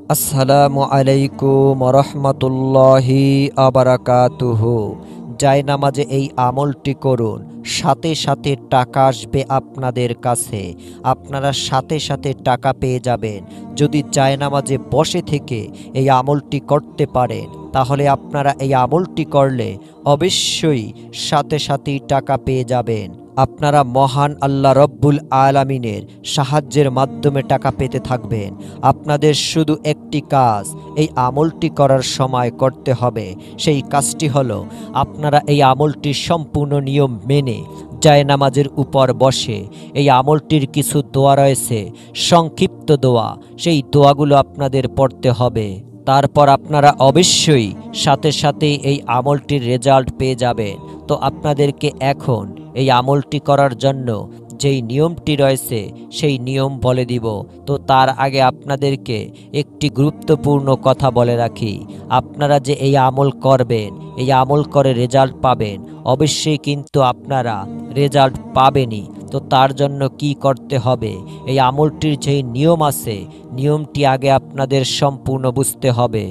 আসসালামু আলাইকুম রহমতুল্লাহি আবারাকাতুহু। যাই নামাজে এই আমলটি করুন, সাথে সাথে টাকা আসবে আপনাদের কাছে। আপনারা সাথে সাথে টাকা পেয়ে যাবেন। যদি যাই নামাজে বসে থেকে এই আমলটি করতে পারেন, তাহলে আপনারা এই আমলটি করলে অবশ্যই সাথে সাথেই টাকা পেয়ে যাবেন। আপনারা মহান আল্লাহ রব্বুল আলামিনের সাহায্যের মাধ্যমে টাকা পেতে থাকবেন। আপনাদের শুধু একটি কাজ এই আমলটি করার সময় করতে হবে। সেই কাজটি হলো, আপনারা এই আমলটি সম্পূর্ণ নিয়ম মেনে জায়নামাজের উপর বসে এই আমলটির কিছু দোয়া রয়েছে, সংক্ষিপ্ত দোয়া, সেই দোয়াগুলো আপনাদের পড়তে হবে। তারপর আপনারা অবশ্যই সাথে সাথেই এই আমলটির রেজাল্ট পেয়ে যাবেন। তো আপনাদেরকে এখন এই আমলটি করার জন্য যেই নিয়মটি রয়েছে সেই নিয়ম বলে দিব। তো তার আগে আপনাদেরকে একটি গুরুত্বপূর্ণ কথা বলে রাখি। আপনারা যে এই আমল করবেন, এই আমল করে রেজাল্ট পাবেন, অবশ্যই কিন্তু আপনারা রেজাল্ট পাবেনই। তো তার জন্য কি করতে হবে, এই আমলটির যেই নিয়ম আছে, নিয়মটি আগে আপনাদের সম্পূর্ণ বুঝতে হবে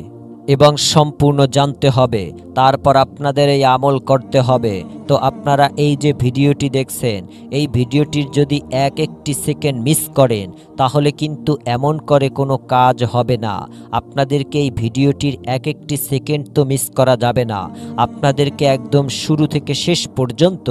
এবং সম্পূর্ণ জানতে হবে। তারপর আপনাদের এই আমল করতে হবে। তো আপনারা এই যে ভিডিওটি দেখছেন, এই ভিডিওটির যদি একটি সেকেন্ড মিস করেন, তাহলে কিন্তু এমন করে কোনো কাজ হবে না। আপনাদেরকে এই ভিডিওটির একটি সেকেন্ড তো মিস করা যাবে না। আপনাদেরকে একদম শুরু থেকে শেষ পর্যন্ত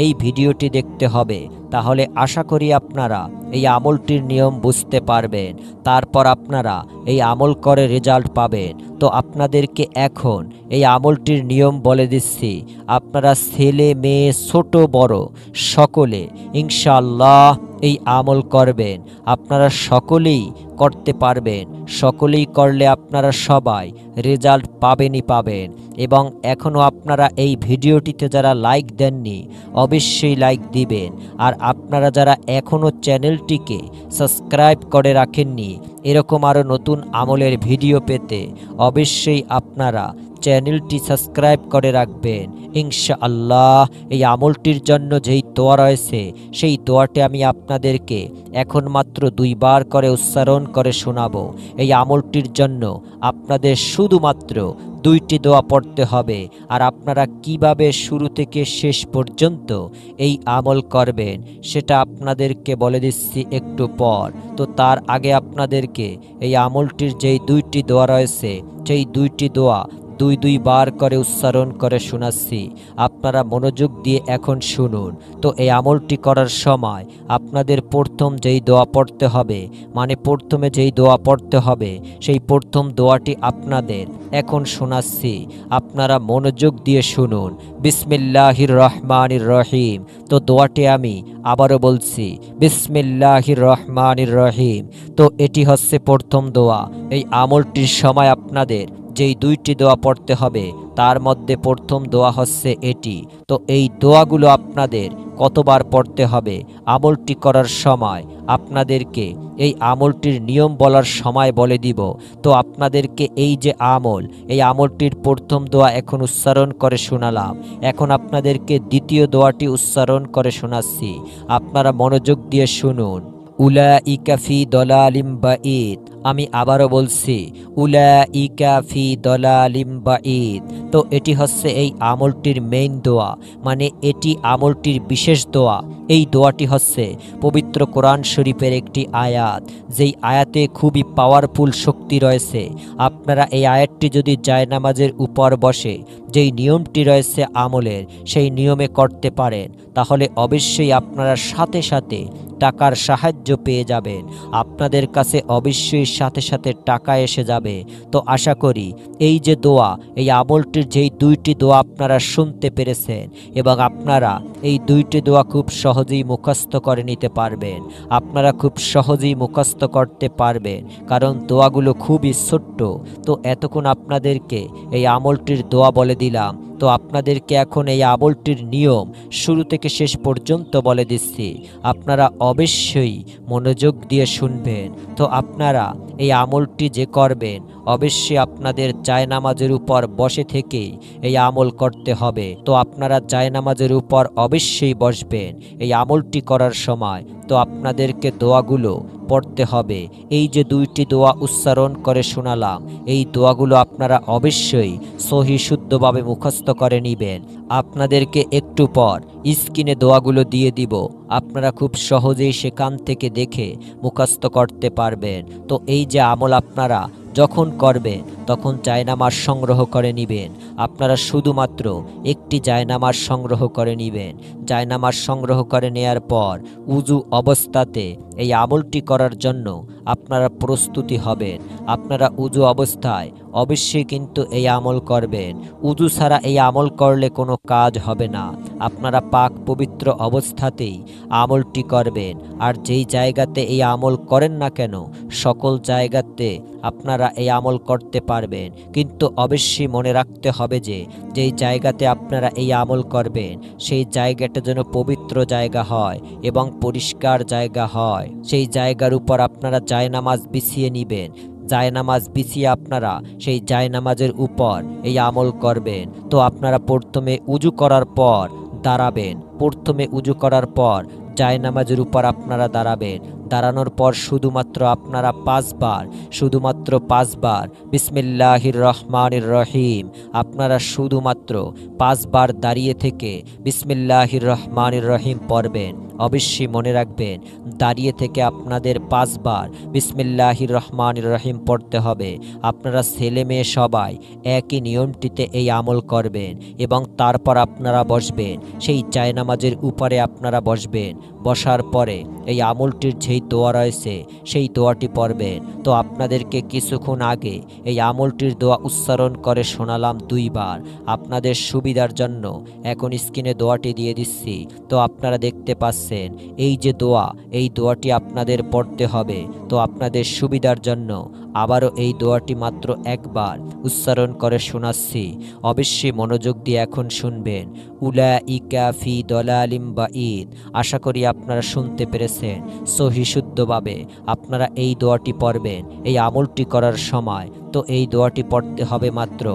এই ভিডিওটি দেখতে হবে। তাহলে আশা করি আপনারা এই আমলটির নিয়ম বুঝতে পারবেন। তারপর আপনারা এই আমল করে রেজাল্ট পাবেন। তো আপনাদেরকে এখন এই আমলটির নিয়ম বলে দিচ্ছি। আপনারা ছেলে মেয়ে ছোট বড় সকলে ইনশাআল্লাহ এই আমল করবেন। আপনারা সকলেই করতে পারবেন। সকলেই করলে আপনারা সবাই রেজাল্ট পাবেনই পাবেন। এবং এখনও আপনারা এই ভিডিওটিতে যারা লাইক দেননি, অবশ্যই লাইক দিবেন। আর আপনারা যারা এখনও চ্যানেলটিকে সাবস্ক্রাইব করে রাখেননি, এরকম আরও নতুন আমলের ভিডিও পেতে অবশ্যই আপনারা চ্যানেলটি সাবস্ক্রাইব করে রাখবেন। ইনশাআল্লাহ এই আমলটির জন্য যেই দোয়া রয়েছে, সেই দোয়াটি আমি আপনাদেরকে এখন মাত্র 2 বার করে উচ্চারণ করে শোনাবো। এই আমলটির জন্য আপনাদের শুধুমাত্র 2টি দোয়া পড়তে হবে। আর আপনারা কিভাবে শুরু থেকে শেষ পর্যন্ত এই আমল করবেন সেটা আপনাদেরকে বলে দিচ্ছি একটু পর। তো তার আগে আপনাদেরকে এই আমলটির যেই 2টি দোয়া রয়েছে, সেই 2টি দোয়া 2 বার করে উচ্চারণ করে শোনাচ্ছি। আপনারা মনোযোগ দিয়ে এখন শুনুন। তো এই আমলটি করার সময় আপনাদের প্রথম যেই দোয়া পড়তে হবে, মানে প্রথমে যেই দোয়া পড়তে হবে, সেই প্রথম দোয়াটি আপনাদের এখন শোনাচ্ছি। আপনারা মনোযোগ দিয়ে শুনুন। বিসমিল্লাহির রহমানির রহিম। তো দোয়াটি আমি আবারও বলছি, বিসমিল্লাহির রহমানির রহিম। তো এটি হচ্ছে প্রথম দোয়া। এই আমলটির সময় আপনাদের যেই 2টি দোয়া পড়তে হবে, তার মধ্যে প্রথম দোয়া হচ্ছে এটি। তো এই দোয়াগুলো আপনাদের কতবার পড়তে হবে আমলটি করার সময় আপনাদেরকে এই আমলটির নিয়ম বলার সময় বলে দিব। তো আপনাদেরকে এই যে আমল, এই আমলটির প্রথম দোয়া এখন উচ্চারণ করে শোনালাম। এখন আপনাদেরকে দ্বিতীয় দোয়াটি উচ্চারণ করে শোনাচ্ছি। আপনারা মনোযোগ দিয়ে শুনুন। উলাইকা ফি দলালিম বাঈদ। আমি আবারও বলছি, উলাইকা ফি দলালিম বাঈদ। তো এটি হচ্ছে এই আমলটির মেইন দোয়া, মানে এটি আমলটির বিশেষ দোয়া। এই দোয়াটি হচ্ছে পবিত্র কোরআন শরীফের একটি আয়াত, যেই আয়াতে খুবই পাওয়ারফুল শক্তি রয়েছে। আপনারা এই আয়াতটি যদি জায়নামাজের উপর বসে যেই নিয়মটি রয়েছে আমলের, সেই নিয়মে করতে পারেন, তাহলে অবশ্যই আপনারা সাথে সাথে টাকার সাহায্য পেয়ে যাবেন। আপনাদের কাছে অবশ্যই সাথে সাথে টাকা এসে যাবে। তো আশা করি এই যে দোয়া, এই আমলটির যেই 2টি দোয়া আপনারা শুনতে পেরেছেন, এবং আপনারা এই 2টি দোয়া খুব সহজেই মুখস্থ করে নিতে পারবেন। আপনারা খুব সহজেই মুখস্থ করতে পারবেন, কারণ দোয়াগুলো খুবই ছোট্ট। তো এতক্ষণ আপনাদেরকে এই আমলটির দোয়া বলে দিলাম। তো আপনাদেরকে এখন এই আমলটির নিয়ম শুরু থেকে শেষ পর্যন্ত বলে দিচ্ছি। আপনারা অবশ্যই মনোযোগ দিয়ে শুনবেন। তো আপনারা এই আমলটি যে করবেন, অবশ্যই আপনাদের জায়নামাজের উপর বসে থেকেই এই আমল করতে হবে। তো আপনারা জায়নামাজের উপর অবশ্যই বসবেন এই আমলটি করার সময়। তো আপনাদেরকে দোয়াগুলো পড়তে হবে। এই যে 2টি দোয়া উচ্চারণ করে শোনালাম, এই দোয়াগুলো আপনারা অবশ্যই সহি শুদ্ধভাবে মুখস্থ করে নেবেন। আপনাদেরকে একটু পর স্ক্রিনে দোয়াগুলো দিয়ে দিব, আপনারা খুব সহজেই সেখান থেকে দেখে মুখস্থ করতে পারবেন। তো এই যে আমল আপনারা যখন করবেন তখন জায়নামাজ সংগ্রহ করে নেবেন। আপনারা শুধুমাত্র একটি জায়নামাজ সংগ্রহ করে নেবেন। জায়নামাজ সংগ্রহ করে নেয়ার পর উজু অবস্থাতে এই আমলটি করার জন্য আপনারা প্রস্তুতি হবেন। আপনারা উজু অবস্থায় অবশ্যই কিন্তু এই আমল করবেন। উজু ছাড়া এই আমল করলে কোনো কাজ হবে না। আপনারা পাক পবিত্র অবস্থাতেই আমলটি করবেন। আর যেই জায়গাতে এই আমল করেন না কেন, সকল জায়গাতে আপনারা এই আমল করতে পারবেন। কিন্তু অবশ্যই মনে রাখতে হবে যে যেই জায়গাতে আপনারা এই আমল করবেন সেই জায়গাটা যেন পবিত্র জায়গা হয় এবং পরিষ্কার জায়গা হয়। সেই জায়গার উপর আপনারা জায়নামাজ বিছিয়ে নেবেন। জায়নামাজ বিছিয়ে আপনারা সেই জায়নামাজের উপর এই আমল করবেন। তো আপনারা প্রথমে উজু করার পর দাঁড়াবেন। প্রথমে উজু করার পর জায়নামাজের উপর আপনারা দাঁড়াবেন। দাঁড়ানোর পর শুধুমাত্র আপনারা 5 বার বিসমিল্লাহির রহমানির রহিম আপনারা শুধুমাত্র 5 বার দাঁড়িয়ে থেকে বিসমিল্লাহির রহমানির রহিম পড়বেন। অবশ্যই মনে রাখবেন, দাঁড়িয়ে থেকে আপনাদের 5 বার বিসমিল্লাহির রহমানির রহিম পড়তে হবে। আপনারা ছেলে মেয়ে সবাই একই নিয়মটিতে এই আমল করবেন এবং তারপর আপনারা বসবেন। সেই জায়নামাজের উপরে আপনারা বসবেন। বসার পরে এই আমলটির যেই দোয়া রয়েছে সেই দোয়াটি পড়বেন। তো আপনাদেরকে কিছুক্ষণ আগে এই আমলটির দোয়া উচ্চারণ করে শোনালাম 2 বার। আপনাদের সুবিধার জন্য এখন স্ক্রিনে দোয়াটি দিয়ে দিচ্ছি। তো আপনারা দেখতে পাচ্ছেন এই যে দোয়া, এই দোয়াটি আপনাদের পড়তে হবে। তো আপনাদের সুবিধার জন্য আবারও এই দোয়াটি মাত্র 1 বার উচ্চারণ করে শোনাচ্ছি। অবশ্যই মনোযোগ দিয়ে এখন শুনবেন। উলাইকা ফি দলালিম বাঈদ। আশা করি আপনারা শুনতে পেরেছেন। সহি শুদ্ধভাবে আপনারা এই দোয়াটি পড়বেন এই আমলটি করার সময়। তো এই দোয়াটি পড়তে হবে মাত্র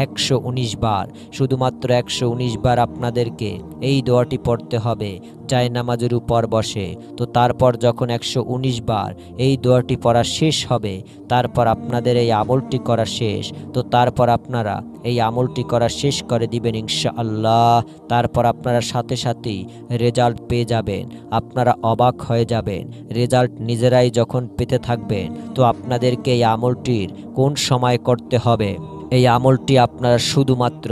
119 বার। শুধুমাত্র 119 বার আপনাদেরকে এই দোয়াটি পড়তে হবে জায়নামাজের উপর বসে। তো তারপর যখন 119 বার এই দোয়াটি পড়া শেষ হবে, তারপর আপনাদের এই আমলটি করা শেষ। তো তারপর আপনারা এই আমলটি করা শেষ করে দিবেন ইনশাআল্লাহ। তারপর আপনারা সাথে সাথেই রেজাল্ট পেয়ে যাবেন। আপনারা অবাক হয়ে যাবেন। রেজাল্ট নিজেরাই যখন পেতে থাকবেন, তো আপনাদেরকে এই আমলটির কোন সময় করতে হবে, এই আমলটি আপনারা শুধুমাত্র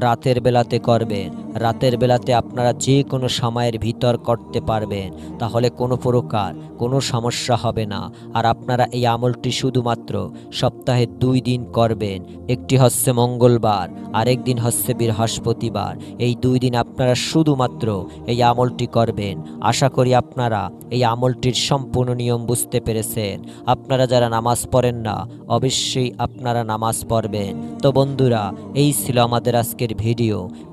রাতের বেলাতে করবেন। রাতের বেলাতে আপনারা যে কোনো সময়ের ভিতর করতে পারবেন, তাহলে কোনো প্রকার কোনো সমস্যা হবে না। আর আপনারা এই আমলটি শুধুমাত্র সপ্তাহে 2 দিন করবেন। একটি হচ্ছে মঙ্গলবার, আরেক দিন হচ্ছে বৃহস্পতিবার। এই 2 দিন আপনারা শুধুমাত্র এই আমলটি করবেন। আশা করি আপনারা এই আমলটির সম্পূর্ণ নিয়ম বুঝতে পেরেছেন। আপনারা যারা নামাজ পড়েন না, অবশ্যই আপনারা নামাজ পড়বেন। তো বন্ধুরা, এই ছিল আমাদের আজকের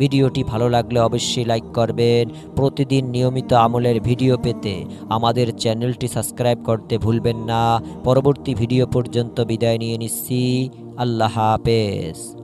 ভিডিওটি ভালো লাগলে অবশ্যই লাইক করবেন। প্রতিদিন নিয়মিত আমলের ভিডিও পেতে আমাদের চ্যানেলটি সাবস্ক্রাইব করতে ভুলবেন না। পরবর্তী ভিডিও পর্যন্ত বিদায় নিয়ে নিচ্ছি। আল্লাহ হাফেজ।